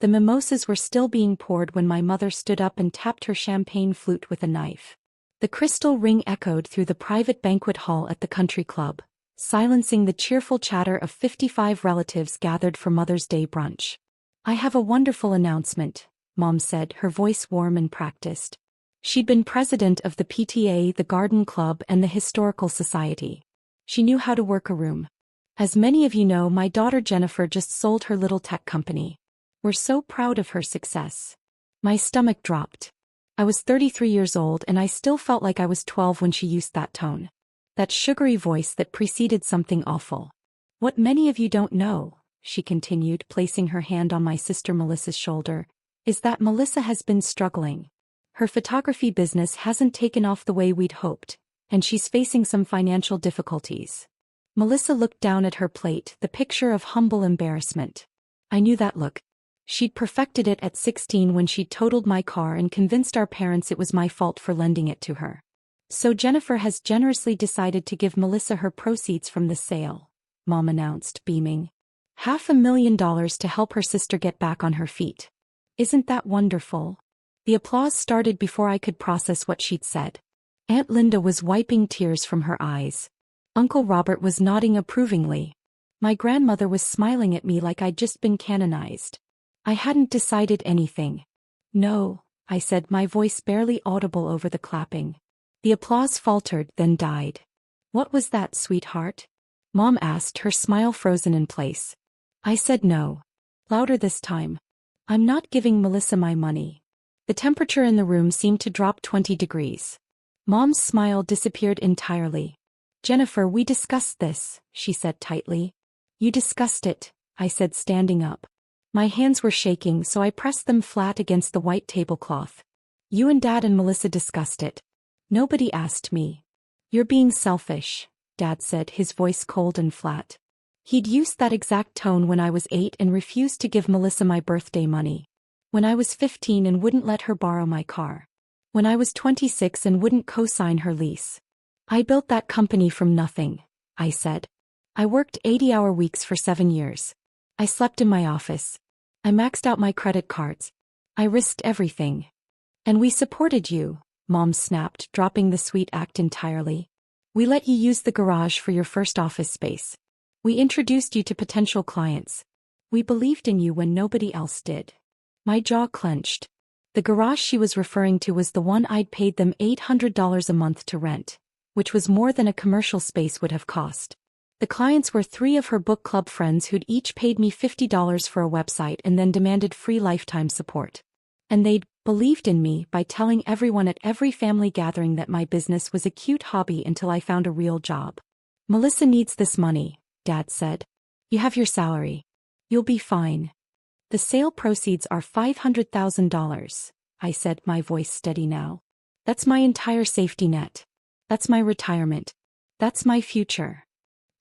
The mimosas were still being poured when my mother stood up and tapped her champagne flute with a knife. The crystal ring echoed through the private banquet hall at the country club, silencing the cheerful chatter of 55 relatives gathered for Mother's Day brunch. "I have a wonderful announcement," Mom said, her voice warm and practiced. She'd been president of the PTA, the garden club, and the historical society. She knew how to work a room. "As many of you know, my daughter Jennifer just sold her little tech company. We're so proud of her success." My stomach dropped. I was 33 years old and I still felt like I was 12 when she used that tone. That sugary voice that preceded something awful. "What many of you don't know," she continued, placing her hand on my sister Melissa's shoulder, "is that Melissa has been struggling. Her photography business hasn't taken off the way we'd hoped, and she's facing some financial difficulties." Melissa looked down at her plate, the picture of humble embarrassment. I knew that look. She'd perfected it at 16 when she totaled my car and convinced our parents it was my fault for lending it to her. "So Jennifer has generously decided to give Melissa her proceeds from the sale," Mom announced, beaming. $500,000 to help her sister get back on her feet. Isn't that wonderful? The applause started before I could process what she'd said. Aunt Linda was wiping tears from her eyes. Uncle Robert was nodding approvingly. My grandmother was smiling at me like I'd just been canonized. I hadn't decided anything. "No," I said, my voice barely audible over the clapping. The applause faltered, then died. "What was that, sweetheart?" Mom asked, her smile frozen in place. I said no. Louder this time. "I'm not giving Melissa my money." The temperature in the room seemed to drop 20 degrees. Mom's smile disappeared entirely. "Jennifer, we discussed this," she said tightly. "You discussed it," I said, standing up. My hands were shaking, so I pressed them flat against the white tablecloth. "You and Dad and Melissa discussed it. Nobody asked me." "You're being selfish," Dad said, his voice cold and flat. He'd used that exact tone when I was 8 and refused to give Melissa my birthday money. When I was 15 and wouldn't let her borrow my car. When I was 26 and wouldn't co-sign her lease. "I built that company from nothing," I said. "I worked 80-hour weeks for 7 years. I slept in my office. I maxed out my credit cards. I risked everything. And we supported you," Mom snapped, dropping the sweet act entirely. "We let you use the garage for your first office space. We introduced you to potential clients. We believed in you when nobody else did." My jaw clenched. The garage she was referring to was the one I'd paid them $800 a month to rent, which was more than a commercial space would have cost. The clients were 3 of her book club friends who'd each paid me $50 for a website and then demanded free lifetime support. And they'd believed in me by telling everyone at every family gathering that my business was a cute hobby until I found a real job. "Melissa needs this money," Dad said. "You have your salary. You'll be fine." "The sale proceeds are $500,000, I said, my voice steady now. "That's my entire safety net. That's my retirement. That's my future."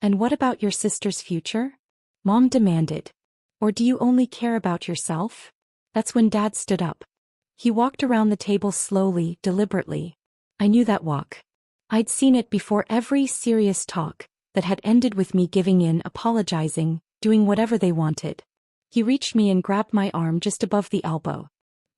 "And what about your sister's future?" Mom demanded. "Or do you only care about yourself?" That's when Dad stood up. He walked around the table slowly, deliberately. I knew that walk. I'd seen it before every serious talk that had ended with me giving in, apologizing, doing whatever they wanted. He reached me and grabbed my arm just above the elbow.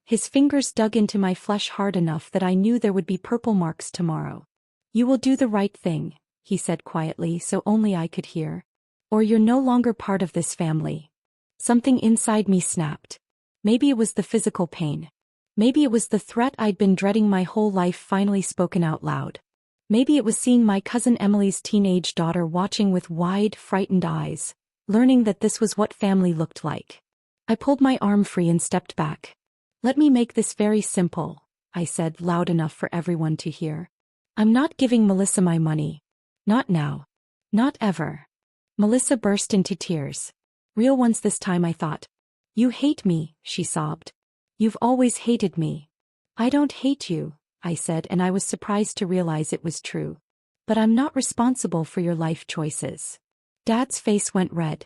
His fingers dug into my flesh hard enough that I knew there would be purple marks tomorrow. "You will do the right thing," he said quietly so only I could hear. "Or you're no longer part of this family." Something inside me snapped. Maybe it was the physical pain. Maybe it was the threat I'd been dreading my whole life finally spoken out loud. Maybe it was seeing my cousin Emily's teenage daughter watching with wide, frightened eyes, learning that this was what family looked like. I pulled my arm free and stepped back. "Let me make this very simple," I said, loud enough for everyone to hear. "I'm not giving Melissa my money. Not now. Not ever." Melissa burst into tears. Real ones this time, I thought. "You hate me," she sobbed. "You've always hated me." "I don't hate you," I said, and I was surprised to realize it was true. "But I'm not responsible for your life choices." Dad's face went red.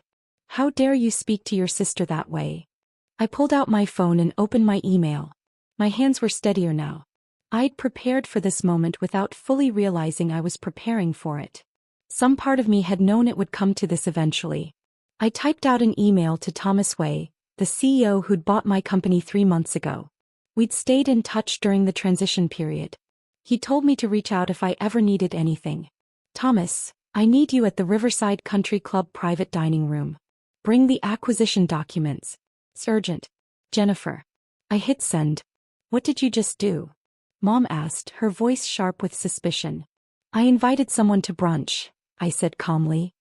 "How dare you speak to your sister that way?" I pulled out my phone and opened my email. My hands were steadier now. I'd prepared for this moment without fully realizing I was preparing for it. Some part of me had known it would come to this eventually. I typed out an email to Thomas Way, the CEO who'd bought my company 3 months ago. We'd stayed in touch during the transition period. He told me to reach out if I ever needed anything. Thomas, I need you at the Riverside Country Club private dining room. Bring the acquisition documents. It's urgent. Jennifer. I hit send. What did you just do? Mom asked, her voice sharp with suspicion. I invited someone to brunch, I said calmly.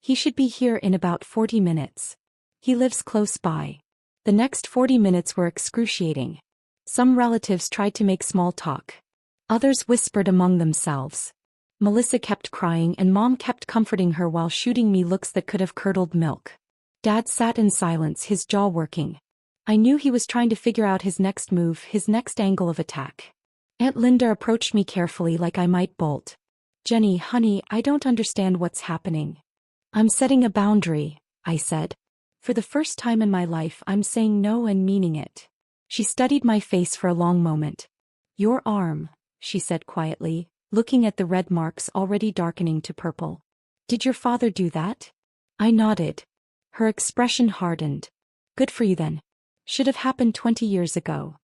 He should be here in about 40 minutes. He lives close by. The next 40 minutes were excruciating. Some relatives tried to make small talk. Others whispered among themselves. Melissa kept crying and Mom kept comforting her while shooting me looks that could have curdled milk. Dad sat in silence, his jaw working. I knew he was trying to figure out his next move, his next angle of attack. Aunt Linda approached me carefully like I might bolt. Jenny, honey, I don't understand what's happening. I'm setting a boundary, I said. For the first time in my life, I'm saying no and meaning it. She studied my face for a long moment. Your arm, she said quietly, looking at the red marks already darkening to purple. Did your father do that? I nodded. Her expression hardened. Good for you then. Should have happened 20 years ago.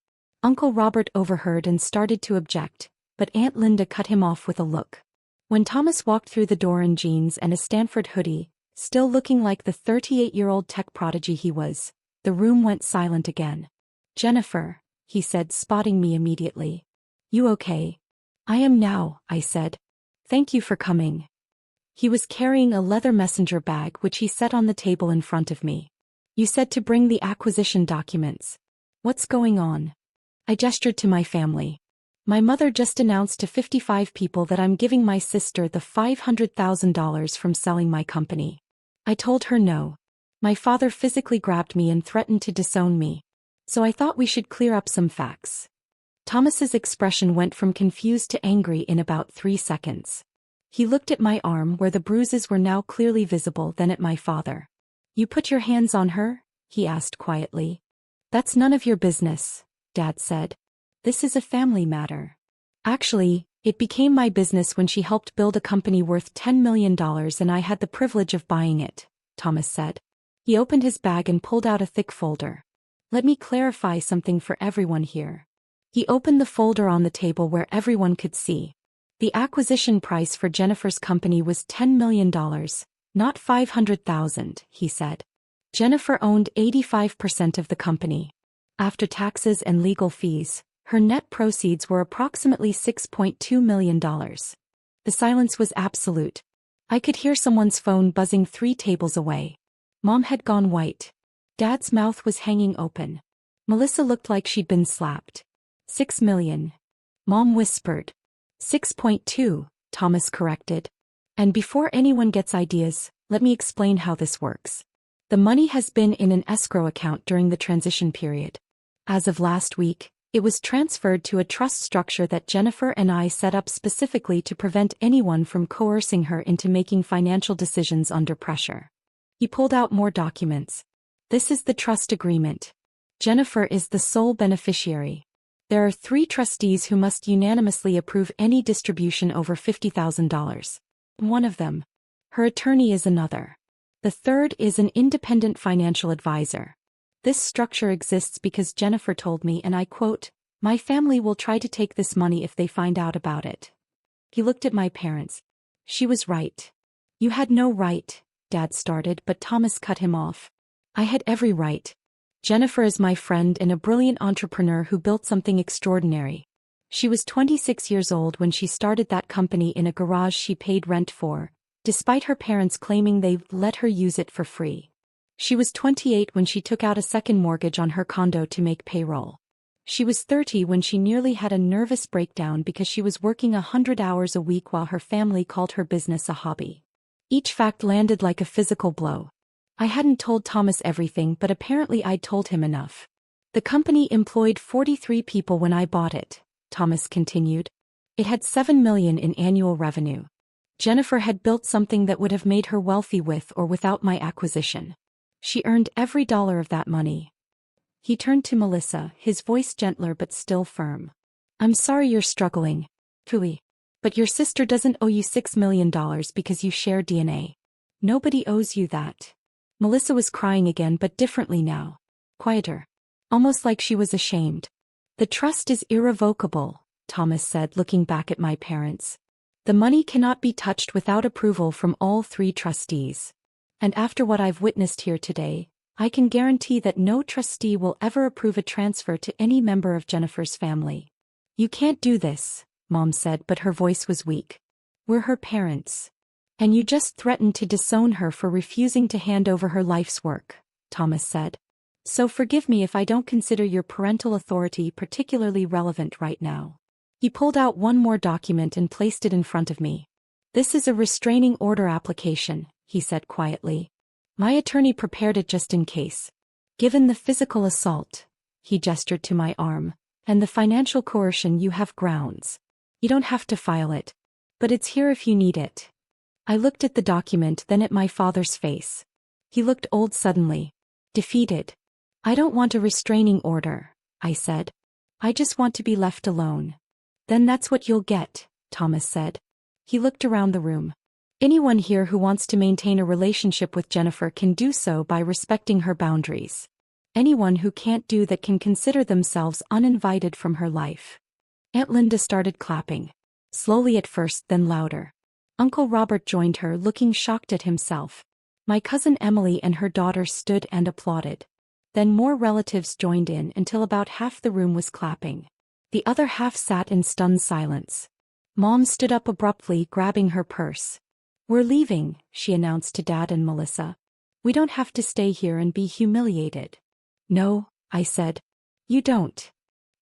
Uncle Robert overheard and started to object, but Aunt Linda cut him off with a look. When Thomas walked through the door in jeans and a Stanford hoodie, still looking like the 38-year-old tech prodigy he was, the room went silent again. Jennifer, he said, spotting me immediately. You okay? I am now, I said. Thank you for coming. He was carrying a leather messenger bag which he set on the table in front of me. You said to bring the acquisition documents. What's going on? I gestured to my family. My mother just announced to 55 people that I'm giving my sister the $500,000 from selling my company. I told her no. My father physically grabbed me and threatened to disown me. So I thought we should clear up some facts. Thomas's expression went from confused to angry in about 3 seconds. He looked at my arm where the bruises were now clearly visible, then at my father. You put your hands on her? He asked quietly. That's none of your business, Dad said. This is a family matter. Actually, it became my business when she helped build a company worth $10 million and I had the privilege of buying it, Thomas said. He opened his bag and pulled out a thick folder. Let me clarify something for everyone here. He opened the folder on the table where everyone could see. The acquisition price for Jennifer's company was $10 million, not $500,000, he said. Jennifer owned 85% of the company. After taxes and legal fees, her net proceeds were approximately $6.2 million. The silence was absolute. I could hear someone's phone buzzing 3 tables away. Mom had gone white. Dad's mouth was hanging open. Melissa looked like she'd been slapped. $6 million. Mom whispered. 6.2, Thomas corrected. And before anyone gets ideas, let me explain how this works. The money has been in an escrow account during the transition period. As of last week, it was transferred to a trust structure that Jennifer and I set up specifically to prevent anyone from coercing her into making financial decisions under pressure. He pulled out more documents. This is the trust agreement. Jennifer is the sole beneficiary. There are 3 trustees who must unanimously approve any distribution over $50,000. One of them. Her attorney is another. The third is an independent financial advisor. This structure exists because Jennifer told me, and I quote, "My family will try to take this money if they find out about it." He looked at my parents. She was right. You had no right, Dad started, but Thomas cut him off. I had every right. Jennifer is my friend and a brilliant entrepreneur who built something extraordinary. She was 26 years old when she started that company in a garage she paid rent for, despite her parents claiming they let her use it for free. She was 28 when she took out a second mortgage on her condo to make payroll. She was 30 when she nearly had a nervous breakdown because she was working 100 hours a week while her family called her business a hobby. Each fact landed like a physical blow. I hadn't told Thomas everything, but apparently I'd told him enough. The company employed 43 people when I bought it, Thomas continued. It had $7 million in annual revenue. Jennifer had built something that would have made her wealthy with or without my acquisition. She earned every dollar of that money. He turned to Melissa, his voice gentler but still firm. I'm sorry you're struggling, truly. But your sister doesn't owe you $6 million because you share DNA. Nobody owes you that. Melissa was crying again, but differently now. quieter. Almost like she was ashamed. The trust is irrevocable, Thomas said, looking back at my parents. The money cannot be touched without approval from all 3 trustees. And after what I've witnessed here today, I can guarantee that no trustee will ever approve a transfer to any member of Jennifer's family. You can't do this, Mom said, but her voice was weak. We're her parents. And you just threatened to disown her for refusing to hand over her life's work, Thomas said. So forgive me if I don't consider your parental authority particularly relevant right now. He pulled out one more document and placed it in front of me. This is a restraining order application, he said quietly. My attorney prepared it just in case. Given the physical assault, he gestured to my arm, and the financial coercion, you have grounds. You don't have to file it. But it's here if you need it. I looked at the document, then at my father's face. He looked old suddenly. Defeated. I don't want a restraining order, I said. I just want to be left alone. Then that's what you'll get, Thomas said. He looked around the room. Anyone here who wants to maintain a relationship with Jennifer can do so by respecting her boundaries. Anyone who can't do that can consider themselves uninvited from her life. Aunt Linda started clapping. Slowly at first, then louder. Uncle Robert joined her, looking shocked at himself. My cousin Emily and her daughter stood and applauded. Then more relatives joined in until about half the room was clapping. The other half sat in stunned silence. Mom stood up abruptly, grabbing her purse. We're leaving, she announced to Dad and Melissa. We don't have to stay here and be humiliated. No, I said. You don't.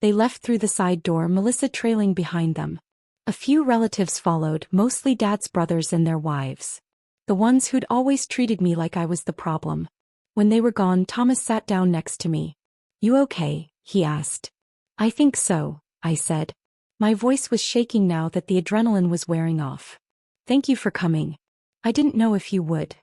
They left through the side door, Melissa trailing behind them. A few relatives followed, mostly Dad's brothers and their wives. The ones who'd always treated me like I was the problem. When they were gone, Thomas sat down next to me. You okay? He asked. I think so, I said. My voice was shaking now that the adrenaline was wearing off. Thank you for coming. I didn't know if you would.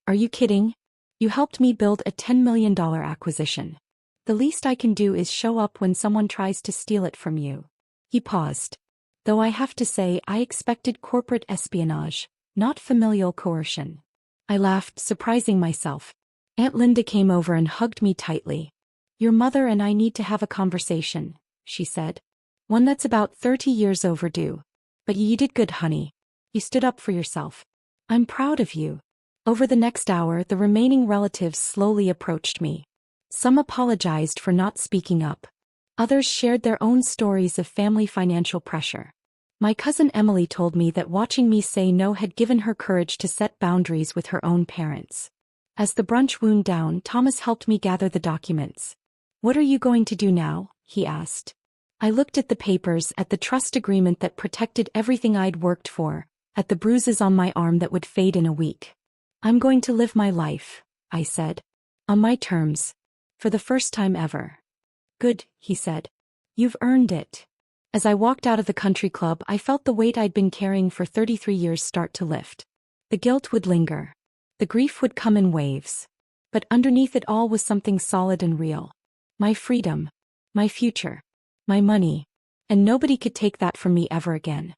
Are you kidding? You helped me build a $10 million acquisition. The least I can do is show up when someone tries to steal it from you. He paused. Though I have to say I expected corporate espionage, not familial coercion. I laughed, surprising myself. Aunt Linda came over and hugged me tightly. Your mother and I need to have a conversation, she said. One that's about 30 years overdue. But you did good, honey. You stood up for yourself. I'm proud of you. Over the next hour, the remaining relatives slowly approached me. Some apologized for not speaking up. Others shared their own stories of family financial pressure. My cousin Emily told me that watching me say no had given her courage to set boundaries with her own parents. As the brunch wound down, Thomas helped me gather the documents. What are you going to do now? He asked. I looked at the papers, at the trust agreement that protected everything I'd worked for, at the bruises on my arm that would fade in a week. I'm going to live my life, I said. On my terms. For the first time ever. Good, he said. You've earned it. As I walked out of the country club, I felt the weight I'd been carrying for 33 years start to lift. The guilt would linger. The grief would come in waves. But underneath it all was something solid and real. My freedom. My future. My money. And nobody could take that from me ever again.